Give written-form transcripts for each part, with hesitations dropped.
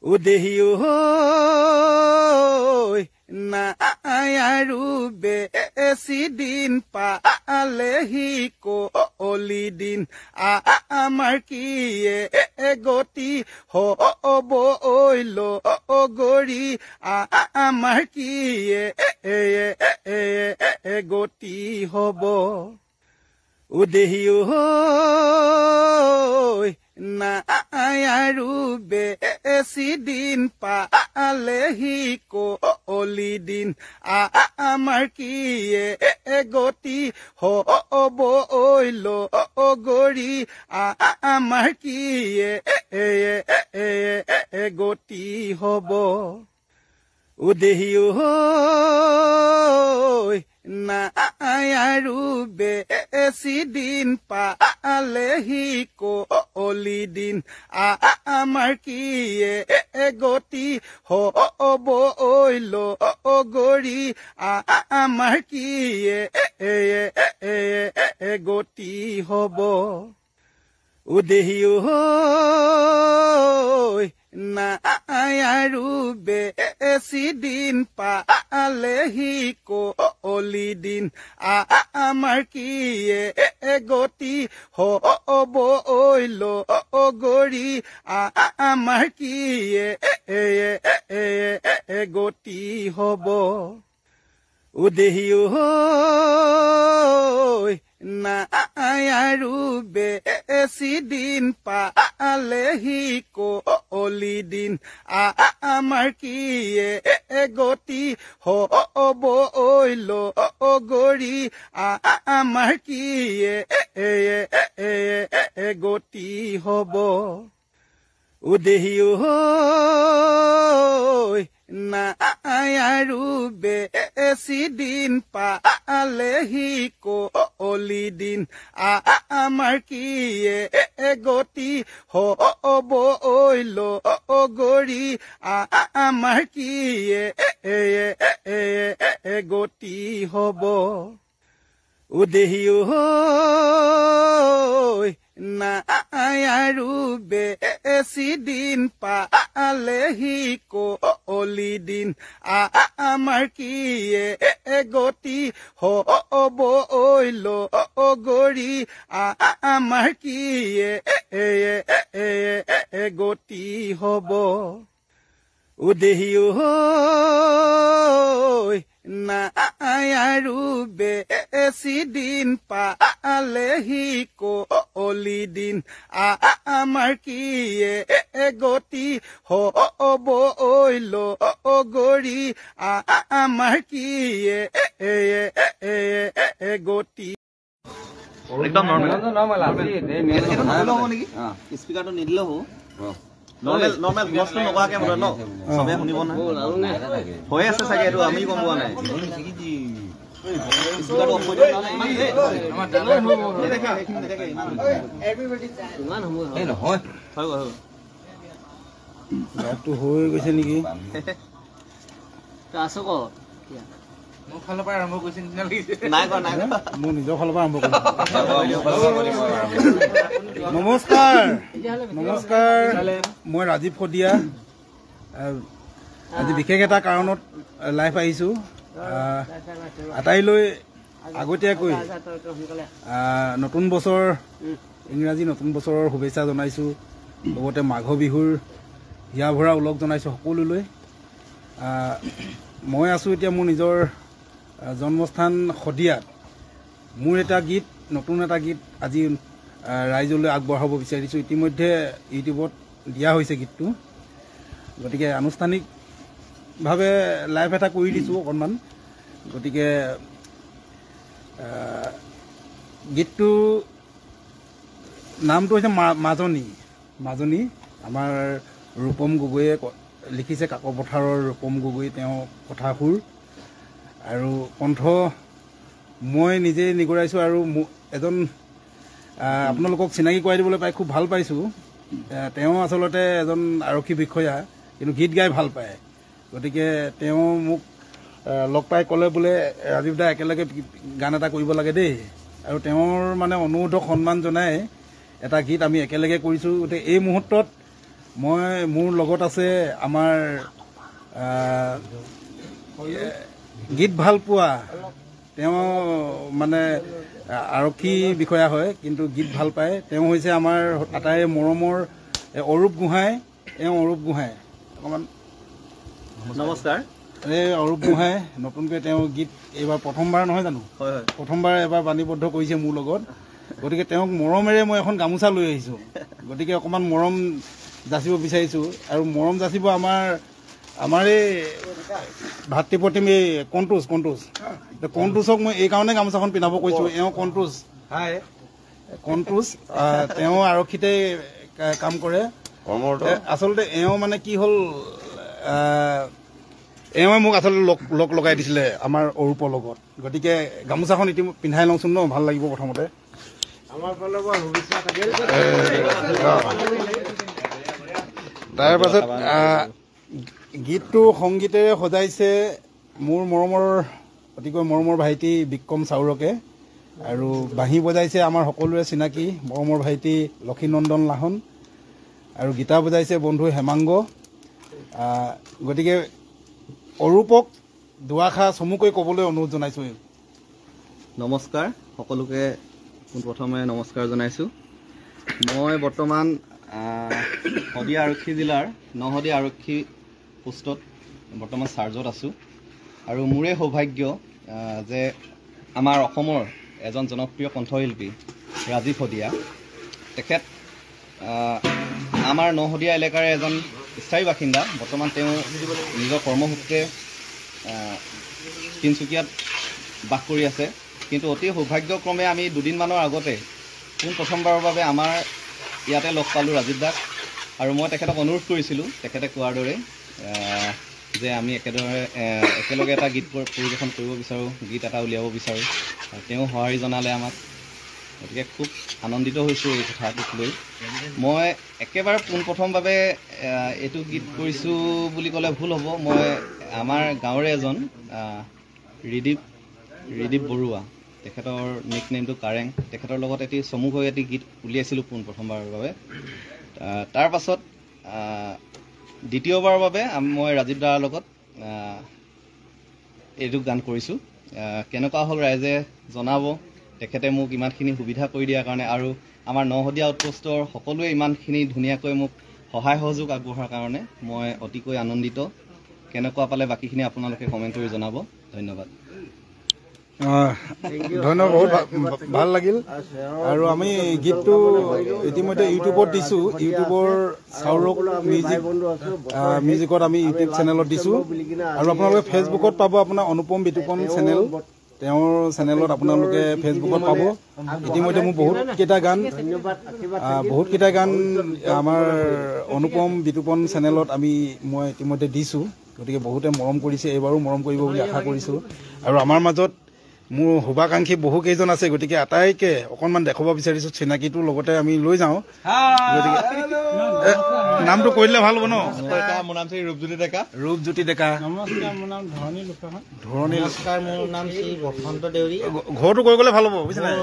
উদেহিও নাই আৰু বেছি দিন পালেহি কলি দিন আমাৰ কি গতি হ'ব লগৰী আমাৰ কি গতি হ'ব উদেহিও নাই আৰু বেছি দিন পালেহি কলি দিন আমাৰ কি গতি হ'ব লগৰী আমাৰ কি গতি হ'ব উদেহিও নাই আৰু বেছি দিন পালেহি কলি দিন আমাৰ কি গতি হ'ব লগৰী আমাৰ কি গতি হ'ব উদেহিও নাই আৰু বেছি দিন পালেহি কলি দিন আমাৰ কি গতি হ'ব লগৰী আমাৰ কি গতি হ'ব উদেহিও নাই আৰু বেছি দিন পালেহি কলি দিন আমাৰ কি গতি হ'ব লগৰী আমাৰ কি গতি হ'ব উদেহিও নাই আৰু বেছি দিন পালেহি কলি দিন আমাৰ কি গতি হ'ব লগৰী আমাৰ কি গতি হ'ব উদেহিও নাই আৰু বেছি দিন পালেহি কলি দিন আমাৰ কি গতি হ'ব লগৰী আমাৰ কি গতি হ'ব উদেহিও নাই আৰু বেছি দিন পালেহি কলি দিন আমাৰ কি গতি হ'ব লগৰী আমাৰ কি গতি একদম নৰ্মেল স্পিকাৰটো নিদিলেও নৰ্মেল বস্তু নকৰাকে বোলে ন সবে শুনিব নহয় হৈ আছে চাগে এইটো আমি গম পোৱা নাই হৈ গৈছে নেকি মোৰ ফালৰ পৰা আৰম্ভ কৰিছে নিচিনা লাগিছে মোৰ নিজৰ ফালৰ পৰা আৰম্ভ কৰিছে নমস্কাৰ মই ৰাজীৱ ফদিয়া আজি বিশেষ এটা কাৰণত লাইভ আহিছোঁ আটাইলৈ আগতীয়াকৈ নতুন বছৰ ইংৰাজী নতুন বছৰৰ শুভেচ্ছা জনাইছোঁ লগতে মাঘ বিহুৰ হিয়া ভৰা উলগ জনাইছোঁ সকলোলৈ মই আছোঁ এতিয়া মোৰ নিজৰ জন্মস্থান শদিয়াত মোৰ এটা গীত নতুন এটা গীত আজি ৰাইজলৈ আগবঢ়াব বিচাৰিছোঁ ইতিমধ্যে ইউটিউবত দিয়া হৈছে গীতটো গতিকে আনুষ্ঠানিকভাৱে লাইভ এটা কৰি দিছোঁ অকণমান গতিকে গীতটো নামটো হৈছে মাজনী আমাৰ ৰূপম গগৈয়ে লিখিছে কাকপথাৰৰ ৰূপম গগৈ তেওঁ কথা সুৰ আৰু কণ্ঠ মই নিজে নিগৰাইছোঁ আৰু এজন আপোনালোকক চিনাকি কৰাই দিবলৈ পাই খুব ভাল পাইছোঁ তেওঁ আচলতে এজন আৰক্ষী বিষয়া কিন্তু গীত গাই ভাল পায় গতিকে তেওঁ মোক লগ পাই ক'লে বোলে ৰাজীৱ দা একেলগে গান এটা কৰিব লাগে দেই আৰু তেওঁৰ মানে অনুৰোধক সন্মান জনাই এটা গীত আমি একেলগে কৰিছোঁ গতিকে এই মুহূৰ্তত মোৰ লগত আছে আমাৰ গীত ভাল পোৱা তেওঁ মানে আৰক্ষী বিষয়া হয় কিন্তু গীত ভাল পায় তেওঁ হৈছে আমাৰ আটাইৰে মৰমৰ অৰূপ গোহাঁই অৰূপ গোহাঁই অকণমান নমস্কাৰ এই অৰূপ গোহাঁই নতুনকৈ তেওঁ গীত এইবাৰ প্ৰথমবাৰ নহয় জানো প্ৰথমবাৰ এবাৰ বাণীবদ্ধ কৰিছে মোৰ লগত গতিকে তেওঁক মৰমেৰে মই এখন গামোচা লৈ আহিছোঁ গতিকে অকণমান মৰম যাচিব বিচাৰিছোঁ আৰু মৰম যাচিব আমাৰ এই ভাতৃপ্ৰতিম এই কণ্টুছক মই এই কাৰণে গামোচাখন পিন্ধাব কৈছোঁ কণ্টুছ তেওঁ আৰক্ষীতে কাম কৰে আচলতে মানে কি হ'ল মোক আচলতে লগ লগাই দিছিলে আমাৰ অৰূপৰ লগত গতিকে গামোচাখন এতিয়া পিন্ধাই লওঁচোন ন ভাল লাগিব প্ৰথমতে তাৰপাছত গীতটো সংগীতেৰে সজাইছে মোৰ অতিকৈ মৰমৰ ভাইটি বিক্ৰম চাউৰকে আৰু বাঁহী বজাইছে আমাৰ সকলোৰে চিনাকি মৰমৰ ভাইটি লক্ষীনন্দন লাহন আৰু গীটাৰ বজাইছে বন্ধু হেমাংগ গতিকে অৰূপক দুআষাৰ চমুকৈ ক'বলৈ অনুৰোধ জনাইছোঁ নমস্কাৰ সকলোকে পোনপ্ৰথমে নমস্কাৰ জনাইছোঁ মই বৰ্তমান শদিয়া আৰক্ষী জিলাৰ নহদীয়া আৰক্ষী পোষ্টত বৰ্তমান চাৰ্জত আছোঁ আৰু মোৰে সৌভাগ্য যে আমাৰ অসমৰ এজন জনপ্ৰিয় কণ্ঠশিল্পী ৰাজীৱ শদিয়া তেখেত আমাৰ নহদীয়া এলেকাৰে এজন স্থায়ী বাসিন্দা বৰ্তমান তেওঁ নিজৰ কৰ্মসূত্ৰে তিনিচুকীয়াত বাস কৰি আছে কিন্তু অতি সৌভাগ্যক্ৰমে আমি দুদিনমানৰ আগতে প্ৰথমবাৰৰ বাবে আমাৰ ইয়াতে লগ পালোঁ ৰাজীৱ দাক আৰু মই তেখেতক অনুৰোধ কৰিছিলোঁ তেখেতে কোৱাৰ দৰে যে আমি একেলগে এটা গীত পৰিৱেশন কৰিব বিচাৰোঁ গীত এটা উলিয়াব বিচাৰোঁ আৰু তেওঁ সঁহাৰি জনালে আমাক গতিকে খুব আনন্দিত হৈছোঁ এই কথাটোক লৈ মই একেবাৰে পোনপ্ৰথমভাৱে এইটো গীত কৰিছোঁ বুলি ক'লে ভুল হ'ব মই আমাৰ গাঁৱৰে এজন ৰিদীপ বৰুৱা তেখেতৰ নিক নেমটো কাৰেং তেখেতৰ লগত চমুকৈ এটি গীত উলিয়াইছিলোঁ পোনপ্ৰথমবাৰৰ বাবে তাৰ পাছত দ্বিতীয়বাৰৰ বাবে মই ৰাজীৱ দাৰ লগত এইটো গান কৰিছোঁ কেনেকুৱা হ'ল ৰাইজে জনাব তেখেতে মোক ইমানখিনি সুবিধা কৰি দিয়াৰ কাৰণে আৰু আমাৰ নহদীয়া আউটপোষ্টৰ সকলোৱে ইমানখিনি ধুনীয়াকৈ মোক সহায় সহযোগ আগবঢ়োৱাৰ কাৰণে মই অতিকৈ আনন্দিত কেনেকুৱা পালে বাকীখিনি আপোনালোকে কমেণ্ট কৰি জনাব ধন্যবাদ ধন্যবাদ বহুত ভাল লাগিল আৰু আমি গীতটো ইতিমধ্যে ইউটিউবত দিছোঁ ইউটিউবৰ চাউৰক মিউজিকত আমি ইউটিউব চেনেলত দিছোঁ আৰু আপোনালোকে ফেচবুকত পাব আপোনাৰ অনুপম বিতুপন চেনেল তেওঁৰ চেনেলত আপোনালোকে ফেচবুকত পাব ইতিমধ্যে মোৰ বহুতকেইটা গান আমাৰ অনুপম বিতুপন চেনেলত মই ইতিমধ্যে দিছোঁ গতিকে বহুতে মৰম কৰিছে এইবাৰো মৰম কৰিব বুলি আশা কৰিছোঁ আৰু আমাৰ মাজত মোৰ শুভাকাংক্ষী বহুকেইজন আছে গতিকে আটাইকে অকণমান দেখাব বিচাৰিছোঁ চিনাকিটোৰ লগতে আমি লৈ যাওঁ গতিকে নামটো কৈ দিলে ভাল হ'ব ন মোৰ নাম শ্ৰী ৰূপজ্যোতি ডেকা নমস্কাৰ মোৰ নাম ধৰণী ধৰণী নমস্কাৰ মোৰ নাম শ্ৰী বসন্ত দেউৰী ঘৰটো কৈ গ'লে ভাল হ'ব বুজিছে নাই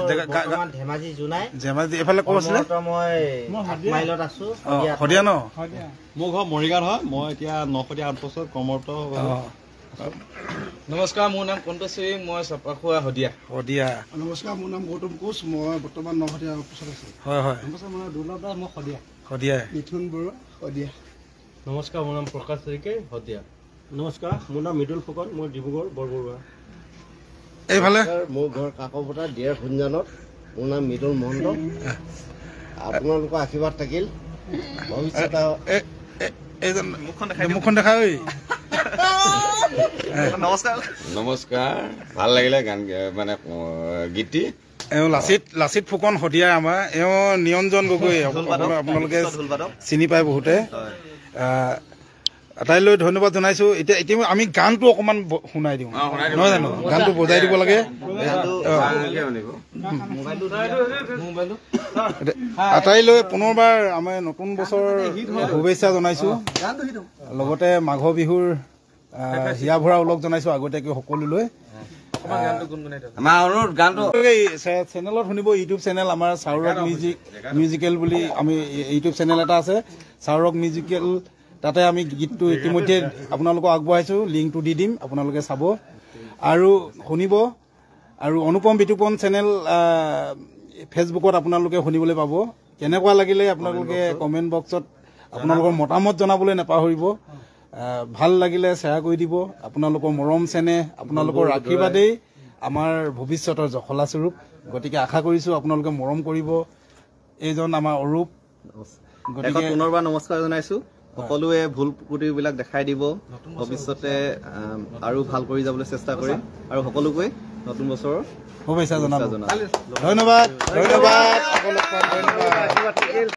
ধেমাজি জোনাই ধেমাজি এইফালে ক'ত আছিলে মই মাইলত আছো শদিয়া ন মোৰ ঘৰ মৰিগাঁৱত হয় মই এতিয়া নশদীয়া আউটপোষ্টত কৰ্মৰত নমস্কাৰ মোৰ নাম কণ্ঠশ্ৰী মই চপাখোৱা শদিয়া নমস্কাৰ মোৰ নাম গৌতম কোচ মই বৰ্তমান নহদীয়া আউটপোষ্টত আছো হয় নমস্কাৰ মোৰ নাম দুৰ্লভ দাস মই শদিয়া মিথুন বৰুৱা শদিয়া নমস্কাৰ মোৰ নাম প্ৰকাশ শইকীয়া শদিয়া নমস্কাৰ মোৰ নাম মৃদুল ফুকন মই ডিব্ৰুগড় বৰবৰুৱা এইফালে মোৰ ঘৰ কাকপথাৰ দিয়াৰ খুঞ্জানত মোৰ নাম মৃদুল মহন্ত আপোনালোকৰ আশীৰ্বাদ থাকিল ভৱিষ্যত মুখখন দেখা ঐ নমস্কাৰ ভাল লাগিলে গান মানে গীতটি এওঁ লাচিত ফুকন শদিয়া আমাৰ এওঁ নিৰঞ্জন গগৈ আপোনালোকে চিনি পায় বহুতে আটাইলৈ ধন্যবাদ জনাইছোঁ এতিয়া আমি গানটো অকণমান শুনাই দিওঁ নহয় জানো গানটো বজাই দিব লাগে আটাইলৈ পুনৰবাৰ আমাৰ নতুন বছৰ শুভেচ্ছা জনাইছোঁ লগতে মাঘৰ বিহুৰ হিয়া ভৰা ওলগ জনাইছোঁ আগতীয়াকৈ সকলোলৈ আমাৰ অনুৰোধ গানটো চেনেলত শুনিব, ইউটিউব চেনেল আমাৰ চাউৰক মিউজিকেল বুলি আমি ইউটিউব চেনেল এটা আছে, চাউৰক মিউজিকেল। তাতে আমি গীতটো ইতিমধ্যে আপোনালোকক আগবঢ়াইছোঁ, লিংকটো দি দিম, আপোনালোকে চাব আৰু শুনিব। আৰু অনুপম বিতুপন চেনেল ফেচবুকত আপোনালোকে শুনিবলৈ পাব। কেনেকুৱা লাগিলে আপোনালোকে কমেণ্ট বক্সত আপোনালোকৰ মতামত জনাবলৈ নাপাহৰিব। ভাল লাগিলে শ্বেয়াৰ কৰি দিব। আপোনালোকৰ মৰম চেনেহ, আপোনালোকৰ আশীৰ্বাদেই আমাৰ ভৱিষ্যতৰ জখলাস্বৰূপ। গতিকে আশা কৰিছোঁ আপোনালোকে মৰম কৰিব। এইজন আমাৰ অৰূপ। গতিকে পুনৰবাৰ নমস্কাৰ জনাইছোঁ। সকলোৱে ভুল ত্ৰুটিবিলাক দেখাই দিব, ভৱিষ্যতে আৰু ভাল কৰি যাবলৈ চেষ্টা কৰিম আৰু সকলোকে নতুন বছৰৰ শুভেচ্ছা জনালোঁ। ধন্যবাদ।